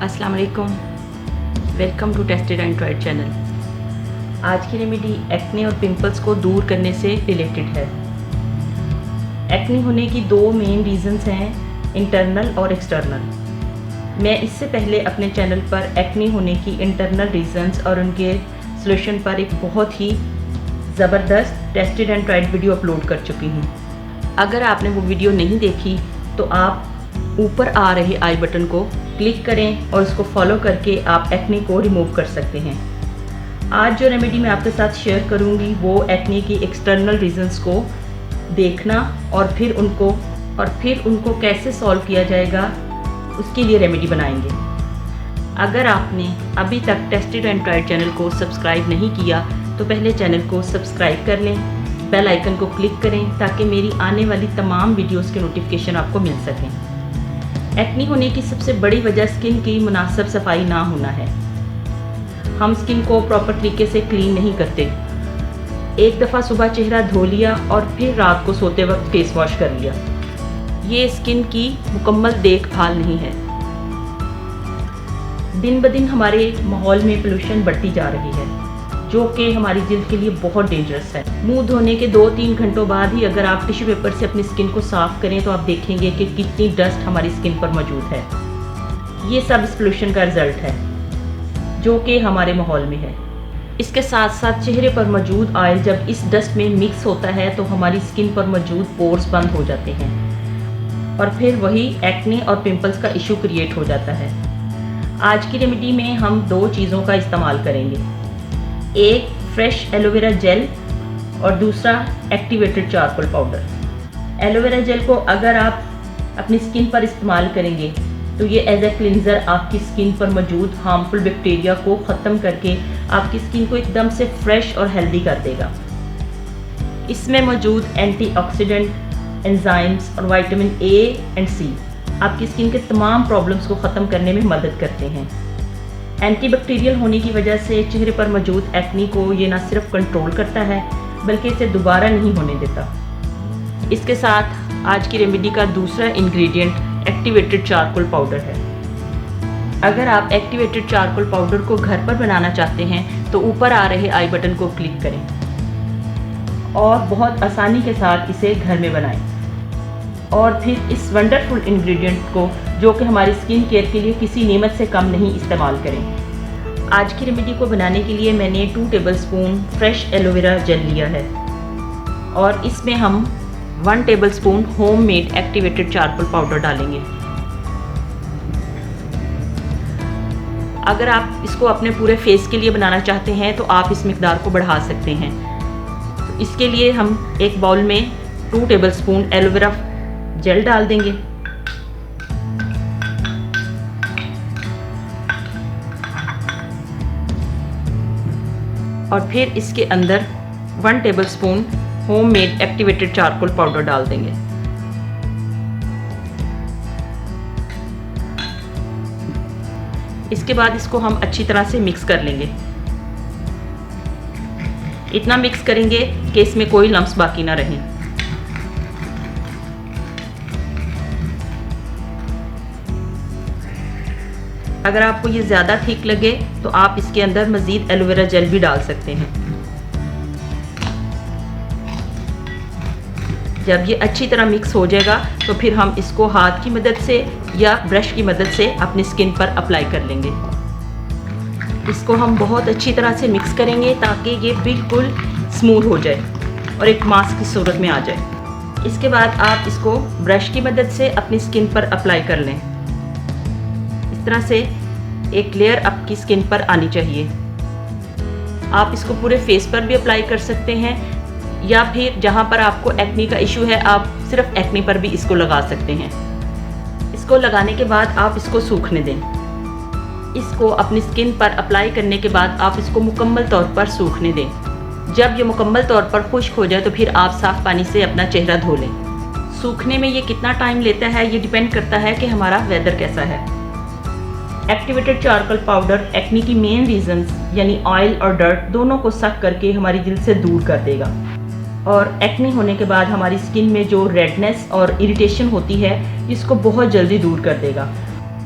अस्सलाम वालेकुम, welcome to tested and tried channel. आज की रेमेडी एक्ने और पिंपल्स को दूर करने से रिलेटेड है। एक्ने होने की दो मेन रीज़न्स हैं, इंटरनल और एक्सटर्नल। मैं इससे पहले अपने चैनल पर एक्ने होने की इंटरनल रीज़न्स और उनके सॉल्यूशन पर एक बहुत ही ज़बरदस्त tested and tried video upload कर चुकी हूँ। अगर आपने वो वीडियो नहीं देखी तो आप ऊपर आ रहे आई बटन को क्लिक करें और उसको फॉलो करके आप एक्ने को रिमूव कर सकते हैं। आज जो रेमेडी मैं आपके साथ शेयर करूंगी वो एक्ने की एक्सटर्नल रीजंस को देखना और फिर उनको कैसे सॉल्व किया जाएगा उसके लिए रेमेडी बनाएंगे। अगर आपने अभी तक टेस्टेड एंड ट्राइड चैनल को सब्सक्राइब नहीं किया तो पहले चैनल को सब्सक्राइब कर लें, बेल आइकन को क्लिक करें ताकि मेरी आने वाली तमाम वीडियोस के नोटिफिकेशन आपको मिल सकें। एक्ने होने की सबसे बड़ी वजह स्किन की मुनासिब सफाई ना होना है। हम स्किन को प्रॉपर तरीके से क्लीन नहीं करते। एक दफ़ा सुबह चेहरा धो लिया और फिर रात को सोते वक्त फेस वॉश कर लिया। ये स्किन की मुकम्मल देखभाल नहीं है। दिन ब दिन हमारे माहौल में पोल्यूशन बढ़ती जा रही है जो कि हमारी जिल्द के लिए बहुत डेंजरस है। मुंह धोने के 2-3 घंटों बाद ही अगर आप टिश्यू पेपर से अपनी स्किन को साफ़ करें तो आप देखेंगे कि कितनी डस्ट हमारी स्किन पर मौजूद है। ये सब इस पोल्यूशन का रिज़ल्ट है जो कि हमारे माहौल में है। इसके साथ साथ चेहरे पर मौजूद ऑयल जब इस डस्ट में मिक्स होता है तो हमारी स्किन पर मौजूद पोर्स बंद हो जाते हैं और फिर वही एक्ने और पिंपल्स का इशू क्रिएट हो जाता है। आज की रेमेडी में हम 2 चीज़ों का इस्तेमाल करेंगे, एक फ्रेश एलोवेरा जेल और दूसरा activated charcoal powder. Aloe vera gel को अगर आप अपनी स्किन पर इस्तेमाल करेंगे तो ये एज ए क्लिनज़र आपकी स्किन पर मौजूद हार्मफुल बैक्टीरिया को ख़त्म करके आपकी स्किन को एकदम से फ्रेश और हेल्दी कर देगा। इसमें मौजूद एंटीऑक्सीडेंट, एंजाइम्स और विटामिन ए एंड सी आपकी स्किन के तमाम प्रॉब्लम्स को ख़त्म करने में मदद करते हैं। एंटीबैक्टीरियल होने की वजह से चेहरे पर मौजूद एक्ने को ये ना सिर्फ कंट्रोल करता है बल्कि इसे दोबारा नहीं होने देता। इसके साथ आज की रेमेडी का दूसरा इंग्रेडिएंट एक्टिवेटेड चारकोल पाउडर है। अगर आप एक्टिवेटेड चारकोल पाउडर को घर पर बनाना चाहते हैं तो ऊपर आ रहे आई बटन को क्लिक करें और बहुत आसानी के साथ इसे घर में बनाएं और फिर इस वंडरफुल इंग्रेडिएंट को जो कि हमारी स्किन केयर के लिए किसी नेमत से कम नहीं इस्तेमाल करें। आज की रेमेडी को बनाने के लिए मैंने 2 टेबलस्पून फ्रेश एलोवेरा जेल लिया है और इसमें हम 1 tablespoon homemade activated charcoal powder डालेंगे। अगर आप इसको अपने पूरे फेस के लिए बनाना चाहते हैं तो आप इस मिकदार को बढ़ा सकते हैं। तो इसके लिए हम एक बाउल में 2 टेबलस्पून एलोवेरा जेल डाल देंगे और फिर इसके अंदर 1 tablespoon homemade activated charcoal powder डाल देंगे। इसके बाद इसको हम अच्छी तरह से मिक्स कर लेंगे। इतना मिक्स करेंगे कि इसमें कोई लम्स बाकी ना रहें। अगर आपको ये ज़्यादा थिक लगे तो आप इसके अंदर मज़ीद एलोवेरा जेल भी डाल सकते हैं। जब ये अच्छी तरह मिक्स हो जाएगा तो फिर हम इसको हाथ की मदद से या ब्रश की मदद से अपनी स्किन पर अप्लाई कर लेंगे। इसको हम बहुत अच्छी तरह से मिक्स करेंगे ताकि ये बिल्कुल स्मूथ हो जाए और एक मास्क की सूरत में आ जाए। इसके बाद आप इसको ब्रश की मदद से अपनी स्किन पर अप्लाई कर लें। इस तरह से एक लेयर आपकी स्किन पर आनी चाहिए। आप इसको पूरे फेस पर भी अप्लाई कर सकते हैं या फिर जहाँ पर आपको एक्ने का इशू है आप सिर्फ एक्ने पर भी इसको लगा सकते हैं। इसको लगाने के बाद आप इसको सूखने दें। इसको अपनी स्किन पर अप्लाई करने के बाद आप इसको मुकम्मल तौर पर सूखने दें। जब ये मुकम्मल तौर पर खुश्क हो जाए तो फिर आप साफ़ पानी से अपना चेहरा धो लें। सूखने में ये कितना टाइम लेता है ये डिपेंड करता है कि हमारा वेदर कैसा है। एक्टिवेटेड चारकोल पाउडर एक्ने की मेन रीजंस यानी ऑयल और डर्ट दोनों को सक करके हमारी जिल्द से दूर कर देगा और एक्ने होने के बाद हमारी स्किन में जो रेडनेस और इरिटेशन होती है इसको बहुत जल्दी दूर कर देगा।